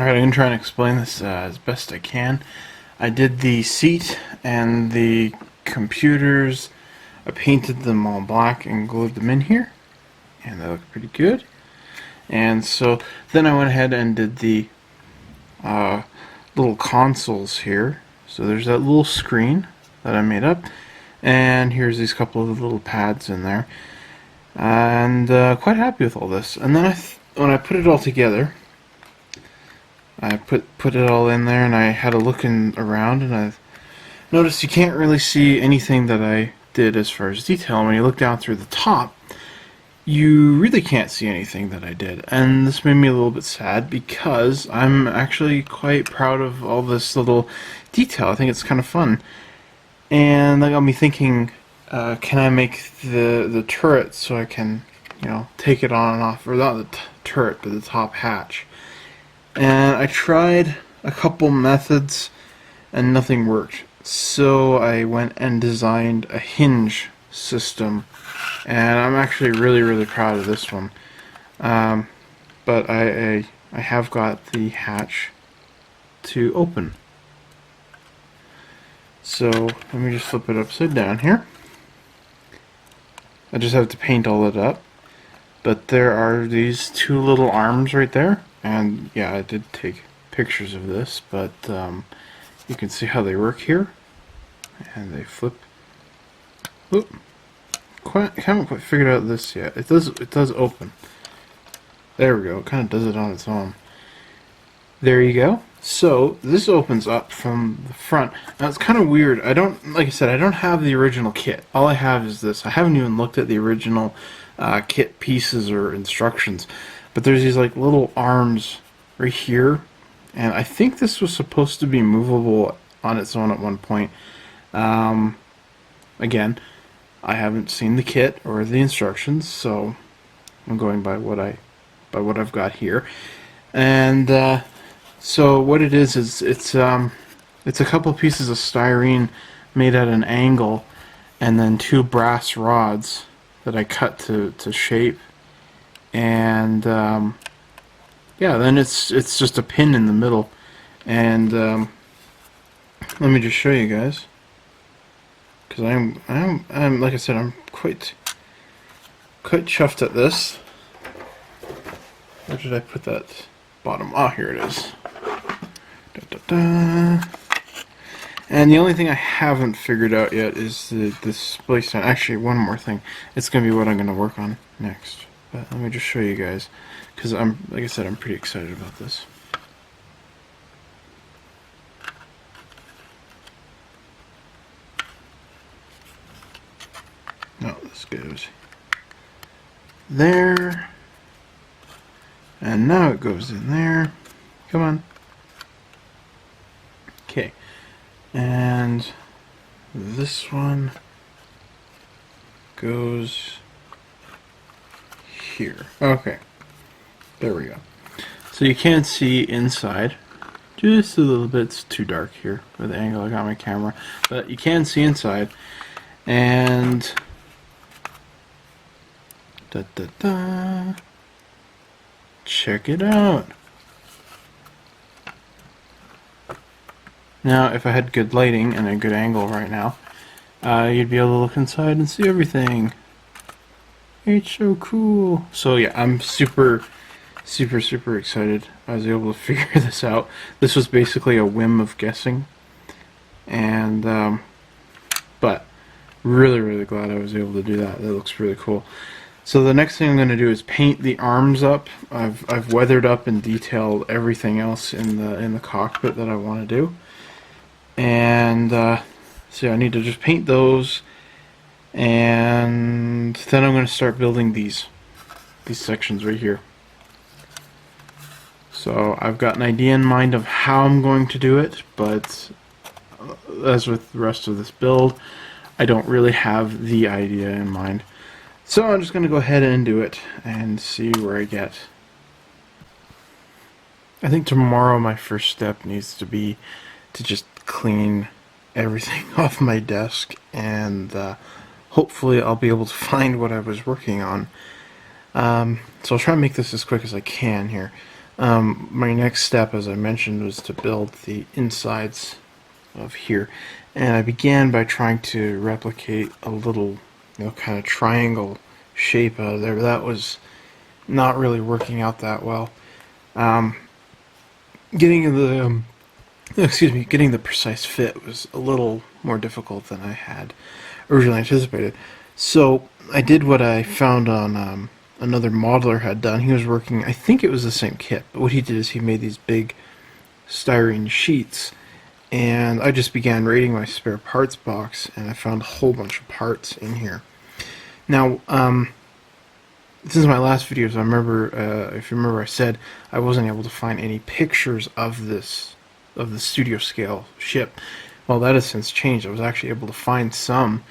Alright, I'm going to try and explain this as best I can. I did the seat and the computers. I painted them all black and glued them in here, and they look pretty good. And so then I went ahead and did the little consoles here. So there's that little screen that I made up, and here's these couple of little pads in there. And quite happy with all this. And then when I put it all together, I put it all in there, and I had a looking around, and I noticed you can't really see anything that I did as far as detail. And when you look down through the top, you really can't see anything that I did. And this made me a little bit sad because I'm actually quite proud of all this little detail. I think it's kind of fun. And that got me thinking, can I make the turret so I can, take it on and off, or not the turret, but the top hatch. And I tried a couple methods and nothing worked. So I went and designed a hinge system, and I'm actually really proud of this one. But I have got the hatch to open. So let me just flip it upside down here. I just have to paint all it up. But there are these two little arms right there. And yeah, I did take pictures of this, but you can see how they work here. And they flip. Oop. I haven't quite figured out this yet. It does open. There we go. It kind of does it on its own. There you go. So this opens up from the front. Now it's kind of weird. Like I said, I don't have the original kit. All I have is this. I haven't even looked at the original kit pieces or instructions. But there's these like little arms right here, and I think this was supposed to be movable on its own at one point. Again, I haven't seen the kit or the instructions, so I'm going by what I've got here. And so what it is it's a couple pieces of styrene made at an angle, and then two brass rods that I cut to shape. And yeah, then it's just a pin in the middle. And let me just show you guys, because I'm like I said, I'm quite chuffed at this. Where did I put that bottom? Ah, here it is. And the only thing I haven't figured out yet is the display stand. Actually, one more thing. It's going to be what I'm going to work on next. But let me just show you guys, because like I said, I'm pretty excited about this. No, this goes there, and now it goes in there. Come on. Okay, and this one goes here. Okay, there we go. So you can see inside just a little bit. It's too dark here with the angle I got my camera, but you can see inside. And check it out. Now, if I had good lighting and a good angle right now, you'd be able to look inside and see everything. It's so cool. So yeah, I'm super excited. I was able to figure this out. This was basically a whim of guessing, and but really glad I was able to do that. That looks really cool. So the next thing I'm going to do is paint the arms up. I've weathered up and detailed everything else in the cockpit that I want to do, and so yeah, I need to just paint those. And then I'm going to start building these sections right here. So I've got an idea in mind of how I'm going to do it, but as with the rest of this build, I don't really have the idea in mind. So I'm just going to go ahead and do it and see where I get. I think tomorrow my first step needs to be to just clean everything off my desk, and hopefully I'll be able to find what I was working on. So I'll try and make this as quick as I can here. my next step, as I mentioned, was to build the insides of here. And I began by trying to replicate a little, kind of triangle shape out of there, but that was not really working out that well. Getting the getting the precise fit was a little more difficult than I had originally anticipated. So I did what I found on another modeler had done. He was working, I think it was the same kit, but what he did is he made these big styrene sheets, and I just began raiding my spare parts box, and I found a whole bunch of parts in here. Now, since my last videos, I remember, if you remember, I said I wasn't able to find any pictures of this, of the studio scale ship. Well, that has since changed. I was actually able to find some.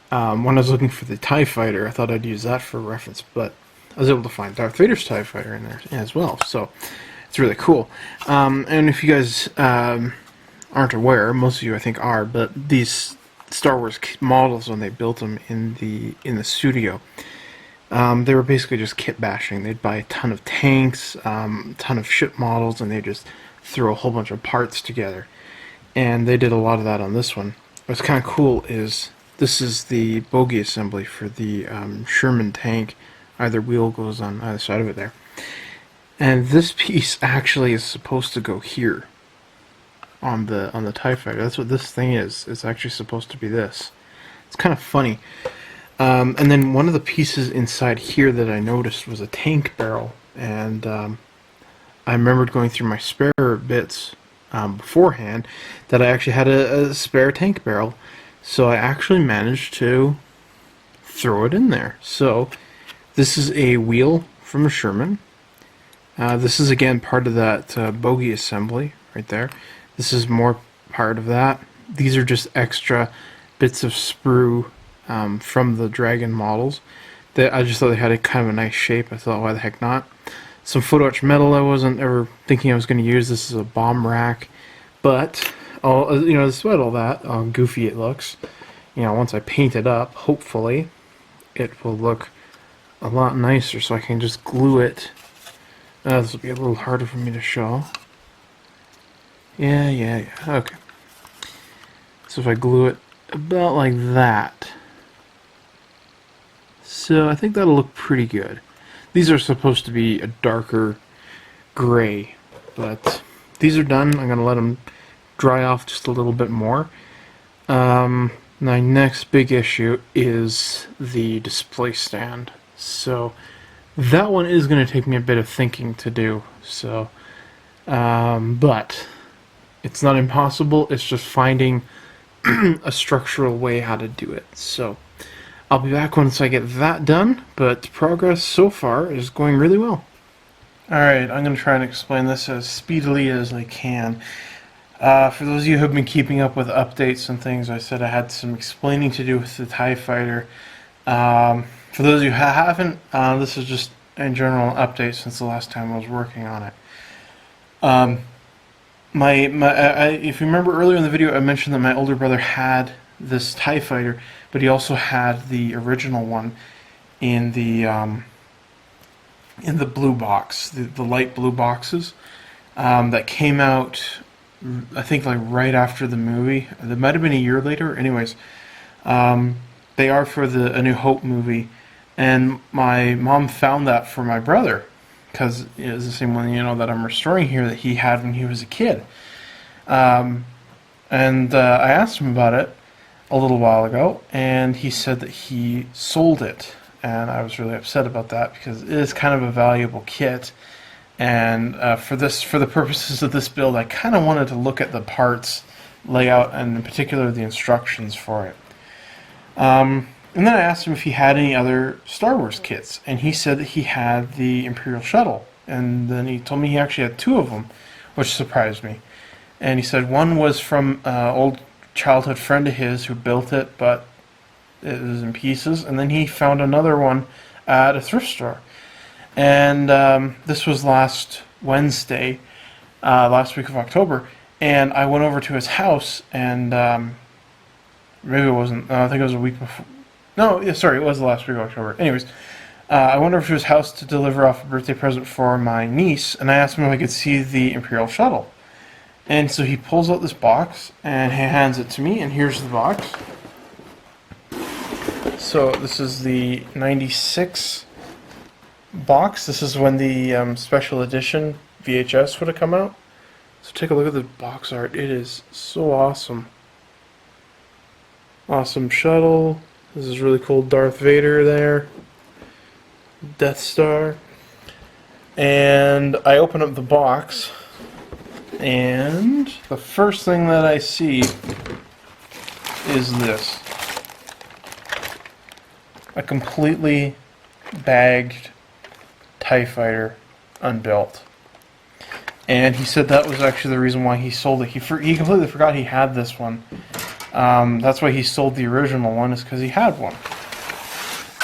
When I was looking for the TIE Fighter, I thought I'd use that for reference, but I was able to find Darth Vader's TIE Fighter in there as well, so it's really cool. And if you guys aren't aware, most of you I think are, but these Star Wars models, when they built them in the studio, they were basically just kit bashing. They'd buy a ton of tanks, a ton of ship models, and they just throw a whole bunch of parts together. And they did a lot of that on this one. What's kind of cool is this is the bogie assembly for the Sherman tank. Either wheel goes on either side of it there. And this piece actually is supposed to go here on the TIE Fighter. That's what this thing is. It's actually supposed to be this. It's kind of funny. And then one of the pieces inside here that I noticed was a tank barrel, and I remembered going through my spare bits beforehand that I actually had a spare tank barrel, so I actually managed to throw it in there. So this is a wheel from a Sherman. This is again part of that bogie assembly right there. This is more part of that. These are just extra bits of sprue from the Dragon models. I just thought they had a kind of a nice shape. I thought, why the heck not? Some photo etched metal I wasn't ever thinking I was going to use. This is a bomb rack, but despite all that, how goofy it looks, once I paint it up, hopefully it will look a lot nicer. So I can just glue it. This will be a little harder for me to show. Yeah. Okay. So if I glue it about like that. So I think that'll look pretty good. These are supposed to be a darker gray, but these are done. I'm going to let them dry off just a little bit more. My next big issue is the display stand. So that one is going to take me a bit of thinking to do. So, but it's not impossible. It's just finding a structural way how to do it. So I'll be back once I get that done, but progress so far is going really well. Alright, I'm going to try and explain this as speedily as I can. For those of you who have been keeping up with updates and things, I said I had some explaining to do with the TIE Fighter. For those of you who haven't, this is just a general update since the last time I was working on it. If you remember earlier in the video, I mentioned that my older brother had this TIE Fighter, but he also had the original one in the blue box, the light blue boxes that came out, I think, like right after the movie. It might have been a year later. Anyways, they are for the A New Hope movie, and my mom found that for my brother because it was the same one that I'm restoring here that he had when he was a kid. And I asked him about it a little while ago, and he said that he sold it, and I was really upset about that because it is kind of a valuable kit, and for the purposes of this build, I kind of wanted to look at the parts layout and in particular the instructions for it. And then I asked him if he had any other Star Wars kits, and he said that he had the Imperial Shuttle, and then he told me he actually had two of them, which surprised me. And he said one was from old childhood friend of his who built it, but it was in pieces, and then he found another one at a thrift store. And this was last Wednesday, last week of October, and I went over to his house, and maybe it wasn't, I think it was a week before. No, yeah, sorry, it was the last week of October. Anyways, I went over to his house to deliver off a birthday present for my niece, and I asked him if I could see the Imperial Shuttle. And so he pulls out this box and he hands it to me, and here's the box. So this is the 96 box. This is when the special edition VHS would have come out. So take a look at the box art. It is so awesome. Awesome shuttle. This is really cool. Darth Vader there. Death Star. And I open up the box, and the first thing that I see is this. A completely bagged TIE Fighter unbuilt. And he said that was actually the reason why he sold it. He completely forgot he had this one. That's why he sold the original one, is because he had one.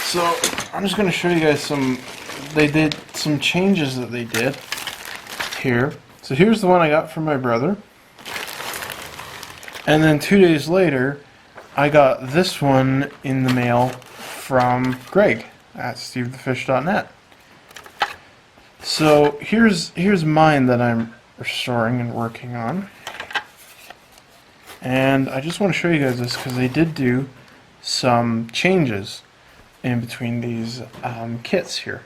So I'm just going to show you guys they did some changes that they did here. So here's the one I got from my brother. And then 2 days later, I got this one in the mail from Greg at stevethefish.net. So here's mine that I'm restoring and working on. And I just want to show you guys this because they did do some changes in between these kits here.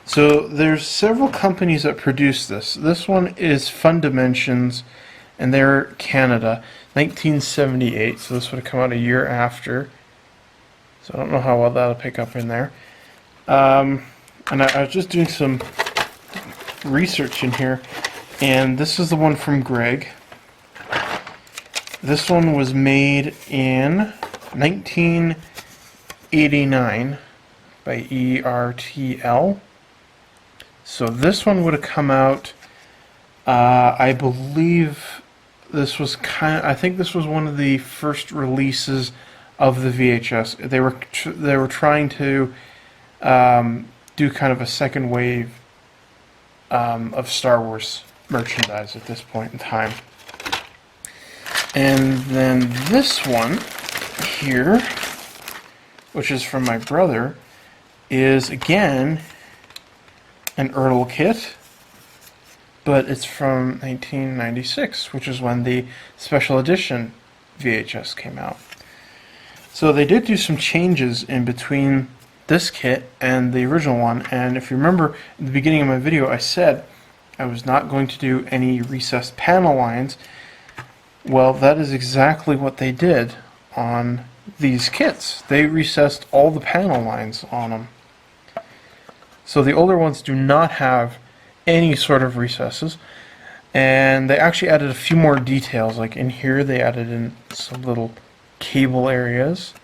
So there's several companies that produce this. This one is Fun Dimensions, and they're Canada, 1978. So this would have come out a year after. So I don't know how well that'll pick up in there. And I was just doing some research in here, and this is the one from Greg. This one was made in 1989 by ERTL. So this one would have come out, I believe this was I think this was one of the first releases of the VHS. They were trying to do kind of a second wave of Star Wars merchandise at this point in time. And then this one here, which is from my brother, is again an Ertl kit, but it's from 1996, which is when the special edition VHS came out. So they did do some changes in between this kit and the original one, and if you remember in the beginning of my video I said I was not going to do any recessed panel lines. Well, that is exactly what they did on these kits. They recessed all the panel lines on them. So the older ones do not have any sort of recesses, and they actually added a few more details. Like in here they added in some little cable areas,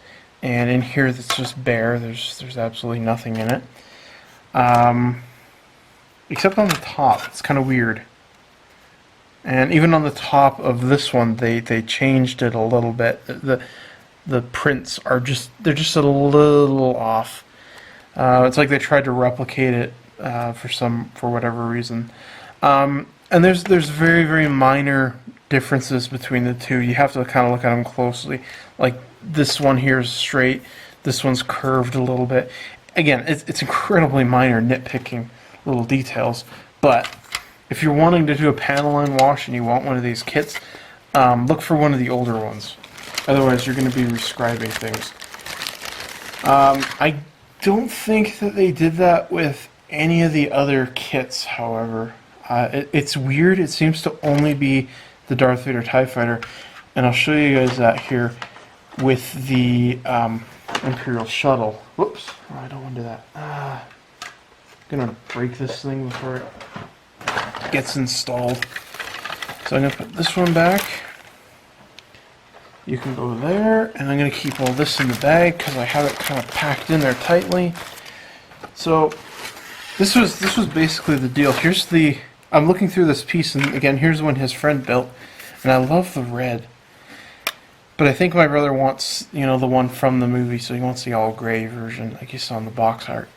and in here that's just bare. There's absolutely nothing in it, except on the top. It's kind of weird. And even on the top of this one, they changed it a little bit. The prints are just a little off. It's like they tried to replicate it for whatever reason. And there's very, very minor differences between the two. You have to kind of look at them closely. Like this one here is straight. This one's curved a little bit. Again, it's incredibly minor nitpicking little details, but if you're wanting to do a panel line wash and you want one of these kits, look for one of the older ones. Otherwise, you're going to be rescribing things. I don't think that they did that with any of the other kits, however. It's weird. It seems to only be the Darth Vader TIE Fighter. And I'll show you guys that here with the Imperial Shuttle. Whoops. Oh, I don't want to do that. I'm going to break this thing before it gets installed. So I'm going to put this one back. You can go there, and I'm going to keep all this in the bag because I have it kind of packed in there tightly. So this was basically the deal. I'm looking through this piece, and again, here's one his friend built, and I love the red. But I think my brother wants, the one from the movie, so he wants the all gray version, like you saw in the box art.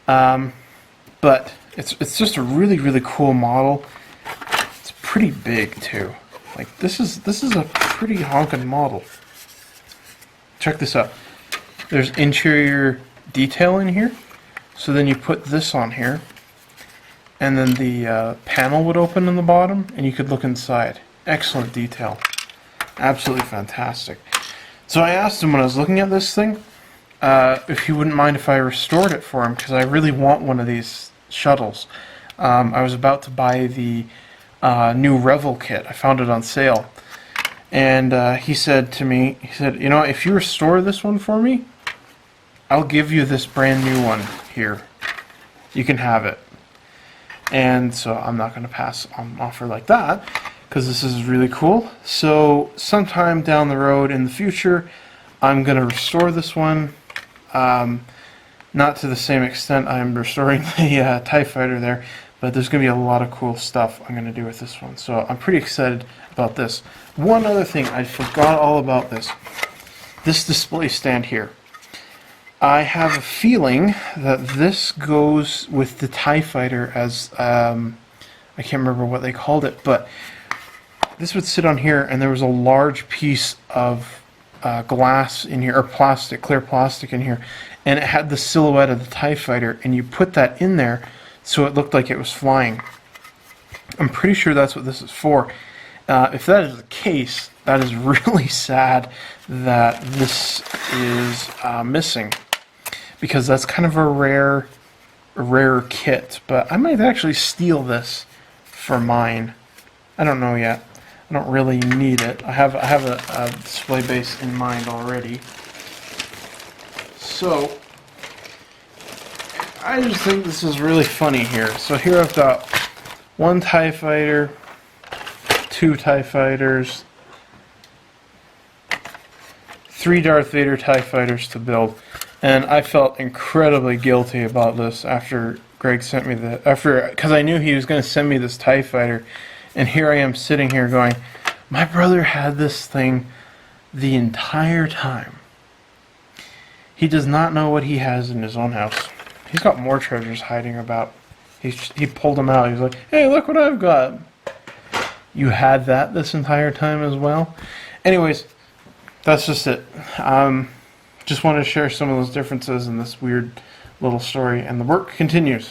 But it's just a really, really cool model. It's pretty big too. Like this is a pretty honking model. Check this out. There's interior detail in here. So then you put this on here, and then the panel would open in the bottom, and you could look inside. Excellent detail. Absolutely fantastic. So I asked him when I was looking at this thing if he wouldn't mind if I restored it for him, because I really want one of these shuttles. I was about to buy the new Revel kit. I found it on sale. And he said to me, he said, you know, if you restore this one for me, I'll give you this brand new one here. You can have it. And so I'm not going to pass on an offer like that, because this is really cool. So sometime down the road in the future, I'm going to restore this one. Not to the same extent I'm restoring the TIE Fighter there, but there's going to be a lot of cool stuff I'm going to do with this one. So I'm pretty excited about this. One other thing, I forgot all about this. This display stand here. I have a feeling that this goes with the TIE Fighter as, I can't remember what they called it, but this would sit on here and there was a large piece of glass in here, or plastic, clear plastic in here, and it had the silhouette of the TIE Fighter, and you put that in there so it looked like it was flying. I'm pretty sure that's what this is for. If that is the case, that is really sad that this is missing, because that's kind of a rare kit. But I might actually steal this for mine. I don't know yet. I don't really need it. I have a display base in mind already. So I just think this is really funny here. So here I've got one TIE Fighter, two TIE Fighters, three Darth Vader TIE Fighters to build. And I felt incredibly guilty about this after Greg sent me because I knew he was going to send me this TIE Fighter. And here I am sitting here going, my brother had this thing the entire time. He does not know what he has in his own house. He's got more treasures hiding about. He pulled them out. He's like, hey, look what I've got. You had that this entire time as well? Anyways, that's just it. Just wanted to share some of those differences in this weird little story, and the work continues.